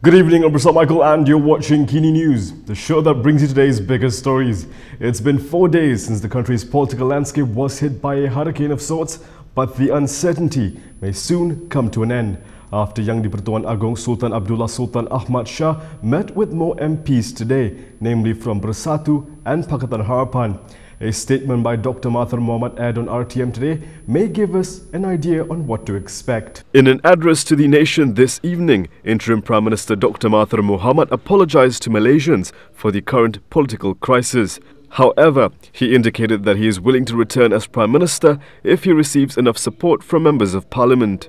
Good evening, I'm Michael and you're watching Kini News, the show that brings you today's biggest stories. It's been 4 days since the country's political landscape was hit by a hurricane of sorts, but the uncertainty may soon come to an end after Yang di-Pertuan Agong Sultan Abdullah Sultan Ahmad Shah met with more MPs today, namely from Bersatu and Pakatan Harapan. A statement by Dr. Mahathir Mohamad aired on RTM today may give us an idea on what to expect. In an address to the nation this evening, Interim Prime Minister Dr. Mahathir Mohamad apologised to Malaysians for the current political crisis. However, he indicated that he is willing to return as Prime Minister if he receives enough support from members of Parliament.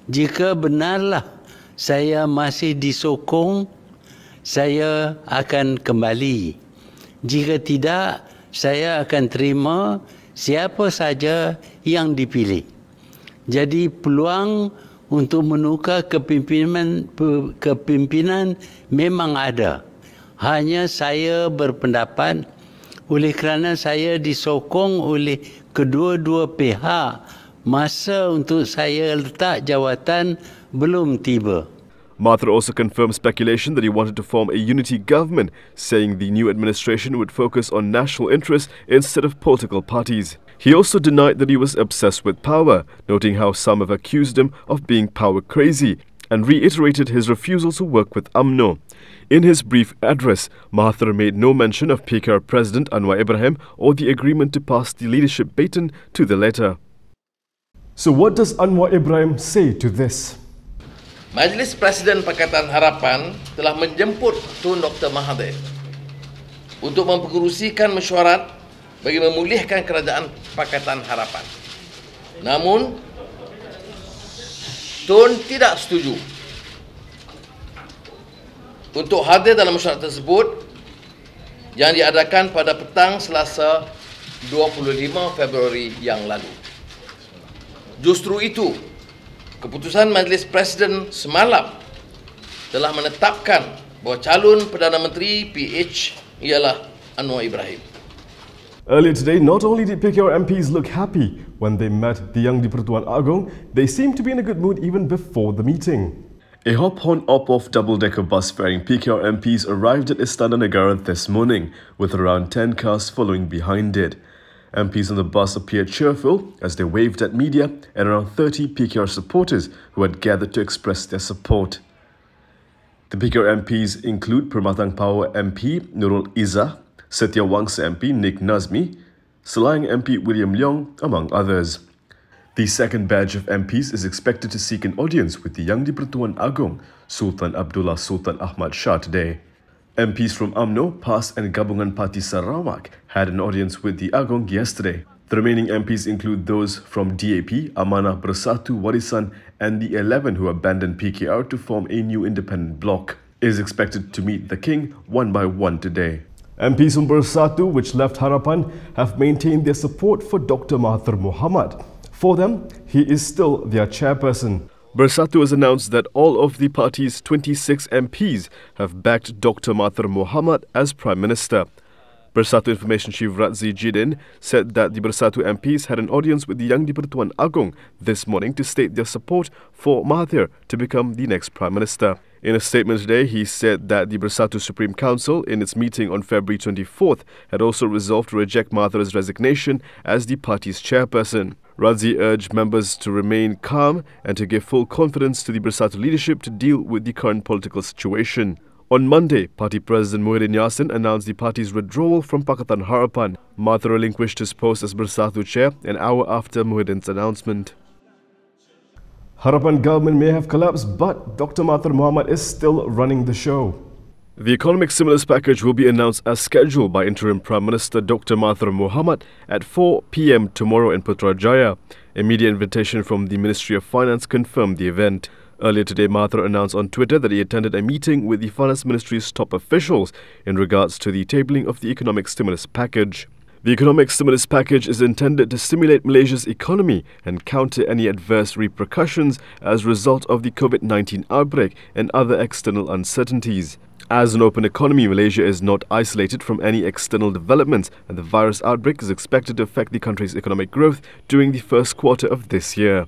Jika benarlah saya masih disokong, saya akan kembali. Jika tidak, saya akan terima siapa saja yang dipilih. Jadi peluang untuk menukar kepimpinan memang ada. Hanya saya berpendapat oleh kerana saya disokong oleh kedua-dua pihak, masa untuk saya letak jawatan belum tiba. Mahathir also confirmed speculation that he wanted to form a unity government, saying the new administration would focus on national interests instead of political parties. He also denied that he was obsessed with power, noting how some have accused him of being power crazy, and reiterated his refusal to work with UMNO. In his brief address, Mahathir made no mention of PKR President Anwar Ibrahim or the agreement to pass the leadership baton to the latter. So what does Anwar Ibrahim say to this? Majlis Presiden Pakatan Harapan telah menjemput Tun Dr. Mahathir untuk mempengerusikan mesyuarat bagi memulihkan kerajaan Pakatan Harapan. Namun, Tun tidak setuju untuk hadir dalam mesyuarat tersebut yang diadakan pada petang Selasa 25 Februari yang lalu. Justru itu, keputusan Majlis Presiden semalam telah menetapkan bahawa calon Perdana Menteri PH ialah Anwar Ibrahim. Earlier today, not only did PKR MPs look happy when they met the Yang di-Pertuan Agong, they seemed to be in a good mood even before the meeting. A hop-on op-off double-decker bus ferrying PKR MPs arrived at Istana Negara this morning, with around 10 cars following behind it. MPs on the bus appeared cheerful as they waved at media and around 30 PKR supporters who had gathered to express their support. The PKR MPs include Permatang Power MP Nurul Izzah, Setia Wangsa MP Nick Nazmi, Selayang MP William Leong, among others. The second batch of MPs is expected to seek an audience with the Yang di-Pertuan Agong Sultan Abdullah Sultan Ahmad Shah today. MPs from UMNO, PAS and Gabungan Parti Sarawak had an audience with the Agong yesterday. The remaining MPs include those from DAP, Amanah Bersatu Warisan and the 11 who abandoned PKR to form a new independent bloc. It is expected to meet the king one by one today. MPs from Bersatu, which left Harapan, have maintained their support for Dr. Mahathir Mohamad. For them, he is still their chairperson. Bersatu has announced that all of the party's 26 MPs have backed Dr. Mahathir Mohamad as Prime Minister. Bersatu Information Chief Razzi Jidin said that the Bersatu MPs had an audience with the Yang di-Pertuan Agong this morning to state their support for Mahathir to become the next Prime Minister. In a statement today, he said that the Bersatu Supreme Council, in its meeting on February 24th, had also resolved to reject Mahathir's resignation as the party's chairperson. Razzi urged members to remain calm and to give full confidence to the Bersatu leadership to deal with the current political situation. On Monday, Party President Muhyiddin Yassin announced the party's withdrawal from Pakatan Harapan. Mahathir relinquished his post as Bersatu chair an hour after Muhyiddin's announcement. Harapan government may have collapsed, but Dr. Mahathir Mohamad is still running the show. The economic stimulus package will be announced as scheduled by Interim Prime Minister Dr. Mahathir Mohamad at 4 p.m. tomorrow in Putrajaya. A media invitation from the Ministry of Finance confirmed the event. Earlier today, Mahathir announced on Twitter that he attended a meeting with the Finance Ministry's top officials in regards to the tabling of the economic stimulus package. The economic stimulus package is intended to stimulate Malaysia's economy and counter any adverse repercussions as a result of the COVID-19 outbreak and other external uncertainties. As an open economy, Malaysia is not isolated from any external developments, and the virus outbreak is expected to affect the country's economic growth during the first quarter of this year.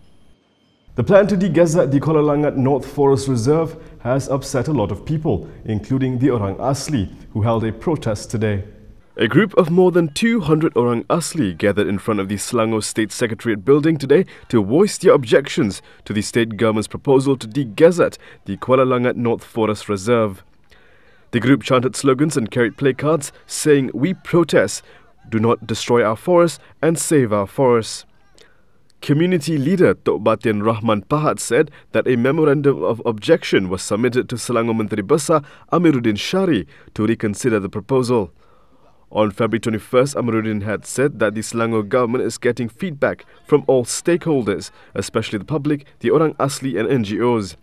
The plan to de-gazette the Kuala Langat North Forest Reserve has upset a lot of people, including the Orang Asli, who held a protest today. A group of more than 200 Orang Asli gathered in front of the Selangor State Secretariat building today to voice their objections to the state government's proposal to de-gazette the Kuala Langat North Forest Reserve. The group chanted slogans and carried placards saying, "We protest, do not destroy our forests and save our forests." Community leader Tok Batin Rahman Pahat said that a memorandum of objection was submitted to Selangor Menteri Besar Amiruddin Shari to reconsider the proposal. On February 21st, Amiruddin had said that the Selangor government is getting feedback from all stakeholders, especially the public, the Orang Asli and NGOs.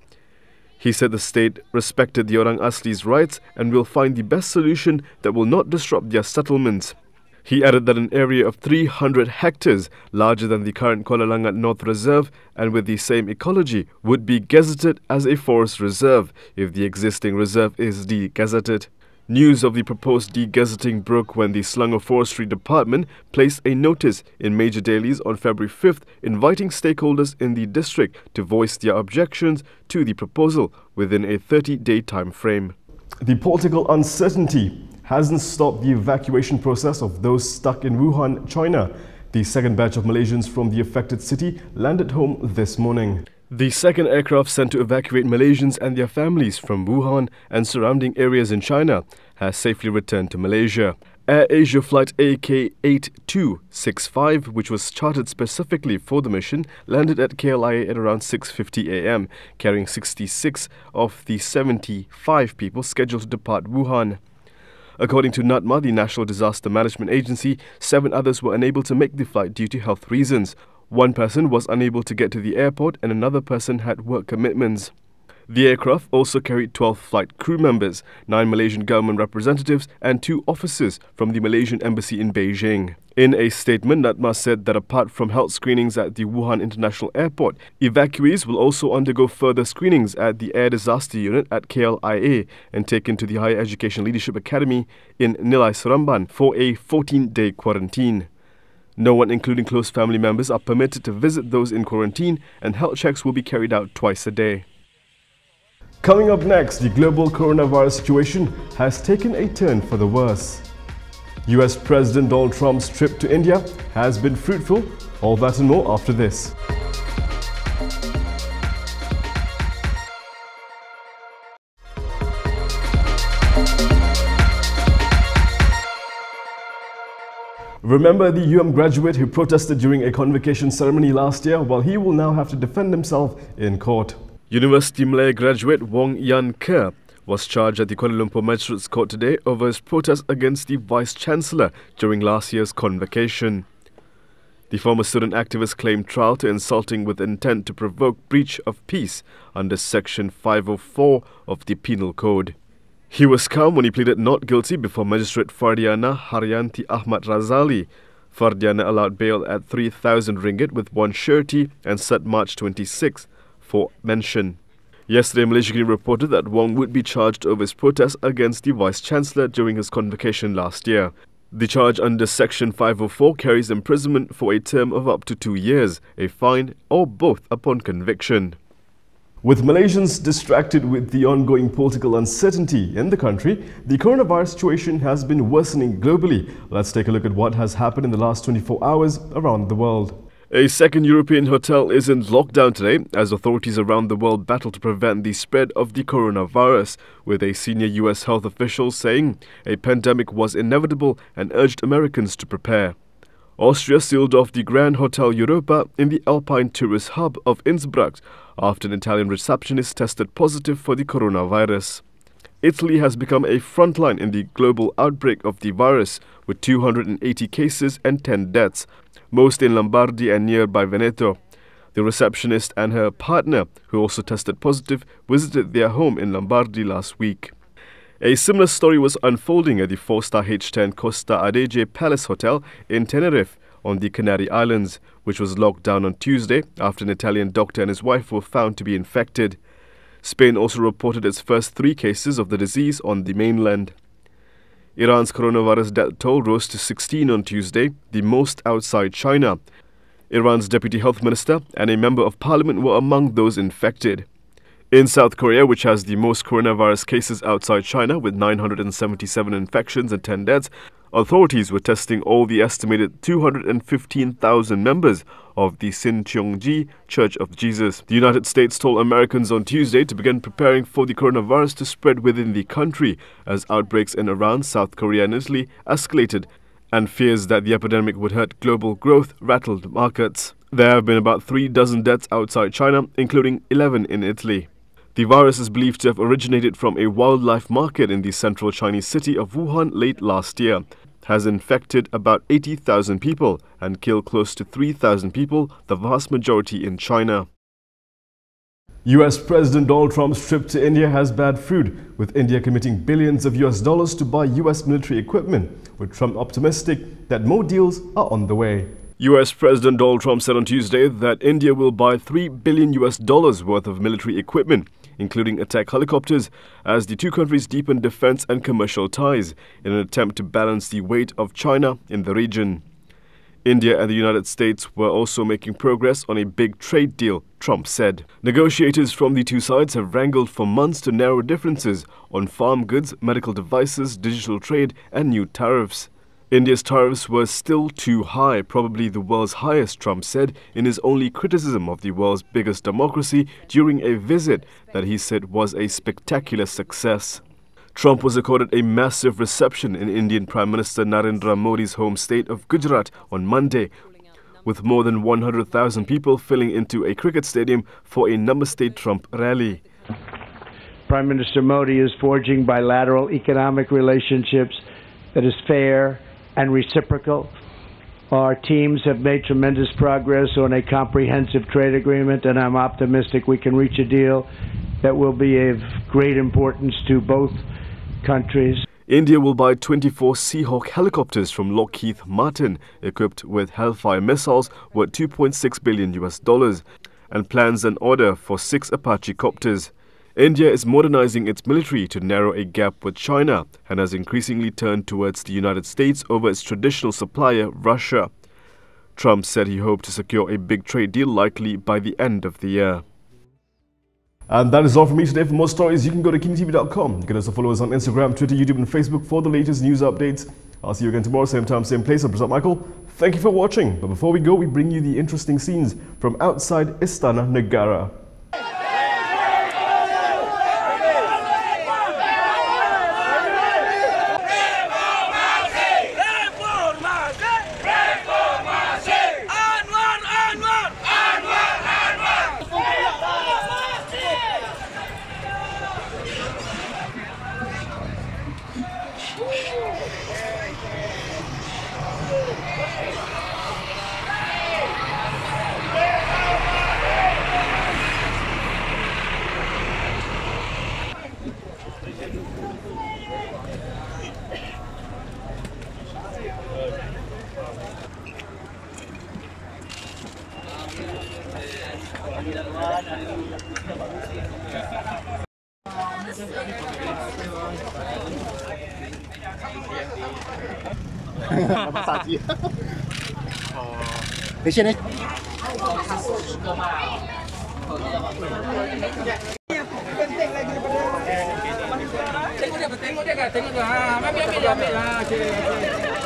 He said the state respected the Orang Asli's rights and will find the best solution that will not disrupt their settlements. He added that an area of 300 hectares, larger than the current Kuala Langat North Reserve and with the same ecology, would be gazetted as a forest reserve if the existing reserve is de-gazetted. News of the proposed de-gazetting broke when the Selangor Forestry Department placed a notice in major dailies on February 5th inviting stakeholders in the district to voice their objections to the proposal within a 30-day time frame. The political uncertainty hasn't stopped the evacuation process of those stuck in Wuhan, China. The second batch of Malaysians from the affected city landed home this morning. The second aircraft sent to evacuate Malaysians and their families from Wuhan and surrounding areas in China has safely returned to Malaysia. Air Asia flight AK8265, which was chartered specifically for the mission, landed at KLIA at around 6:50 a.m., carrying 66 of the 75 people scheduled to depart Wuhan. According to NADMA, the National Disaster Management Agency, 7 others were unable to make the flight due to health reasons. One person was unable to get to the airport and another person had work commitments. The aircraft also carried 12 flight crew members, 9 Malaysian government representatives and 2 officers from the Malaysian Embassy in Beijing. In a statement, NADMA said that apart from health screenings at the Wuhan International Airport, evacuees will also undergo further screenings at the Air Disaster Unit at KLIA and taken to the Higher Education Leadership Academy in Nilai Seremban for a 14-day quarantine. No one, including close family members, are permitted to visit those in quarantine, and health checks will be carried out twice a day. Coming up next, the global coronavirus situation has taken a turn for the worse. US President Donald Trump's trip to India has been fruitful. All that and more after this. Remember the graduate who protested during a convocation ceremony last year? Well, he will now have to defend himself in court. University Malaya graduate Wong Yan Ke was charged at the Kuala Lumpur Magistrates Court today over his protest against the Vice-Chancellor during last year's convocation. The former student activist claimed trial to insulting with intent to provoke breach of peace under Section 504 of the Penal Code. He was calm when he pleaded not guilty before Magistrate Fardiana Haryanti Ahmad Razali. Fardiana allowed bail at 3,000 ringgit with one surety and set March 26 for mention. Yesterday, Malaysia Kini reported that Wong would be charged over his protest against the Vice-Chancellor during his convocation last year. The charge under Section 504 carries imprisonment for a term of up to 2 years, a fine, or both upon conviction. With Malaysians distracted with the ongoing political uncertainty in the country, the coronavirus situation has been worsening globally. Let's take a look at what has happened in the last 24 hours around the world. A second European hotel is in lockdown today as authorities around the world battle to prevent the spread of the coronavirus, with a senior US health official saying a pandemic was inevitable and urged Americans to prepare. Austria sealed off the Grand Hotel Europa in the Alpine tourist hub of Innsbruck after an Italian receptionist tested positive for the coronavirus. Italy has become a frontline in the global outbreak of the virus, with 280 cases and 10 deaths, most in Lombardy and nearby Veneto. The receptionist and her partner, who also tested positive, visited their home in Lombardy last week. A similar story was unfolding at the 4-star H10 Costa Adige Palace Hotel in Tenerife on the Canary Islands, which was locked down on Tuesday after an Italian doctor and his wife were found to be infected. Spain also reported its first 3 cases of the disease on the mainland. Iran's coronavirus death toll rose to 16 on Tuesday, the most outside China. Iran's deputy health minister and a member of parliament were among those infected. In South Korea, which has the most coronavirus cases outside China with 977 infections and 10 deaths, authorities were testing all the estimated 215,000 members of the Sincheongji Church of Jesus. The United States told Americans on Tuesday to begin preparing for the coronavirus to spread within the country as outbreaks in Iran, South Korea and Italy escalated, and fears that the epidemic would hurt global growth rattled markets. There have been about 36 deaths outside China, including 11 in Italy. The virus is believed to have originated from a wildlife market in the central Chinese city of Wuhan late last year, has infected about 80,000 people and killed close to 3,000 people, the vast majority in China. US President Donald Trump's trip to India has bad food, with India committing billions of US dollars to buy US military equipment, with Trump optimistic that more deals are on the way. US President Donald Trump said on Tuesday that India will buy $3 billion worth of military equipment, including attack helicopters, as the two countries deepen defense and commercial ties in an attempt to balance the weight of China in the region. India and the United States were also making progress on a big trade deal, Trump said. Negotiators from the two sides have wrangled for months to narrow differences on farm goods, medical devices, digital trade, and new tariffs. India's tariffs were still too high, probably the world's highest, Trump said in his only criticism of the world's biggest democracy during a visit that he said was a spectacular success. Trump was accorded a massive reception in Indian Prime Minister Narendra Modi's home state of Gujarat on Monday, with more than 100,000 people filling into a cricket stadium for a Namaste Trump rally. Prime Minister Modi is forging bilateral economic relationships that is fair and reciprocal. Our teams have made tremendous progress on a comprehensive trade agreement, and I'm optimistic we can reach a deal that will be of great importance to both countries. India will buy 24 Seahawk helicopters from Lockheed Martin, equipped with Hellfire missiles worth $2.6 billion, and plans an order for 6 Apache copters. India is modernizing its military to narrow a gap with China and has increasingly turned towards the United States over its traditional supplier, Russia. Trump said he hoped to secure a big trade deal likely by the end of the year. And that is all from me today. For more stories, you can go to KiniTV.com. You can also follow us on Instagram, Twitter, YouTube and Facebook for the latest news updates. I'll see you again tomorrow, same time, same place. I'm Present Michael. Thank you for watching. But before we go, we bring you the interesting scenes from outside Istana Negara. Tengok dia, ambil.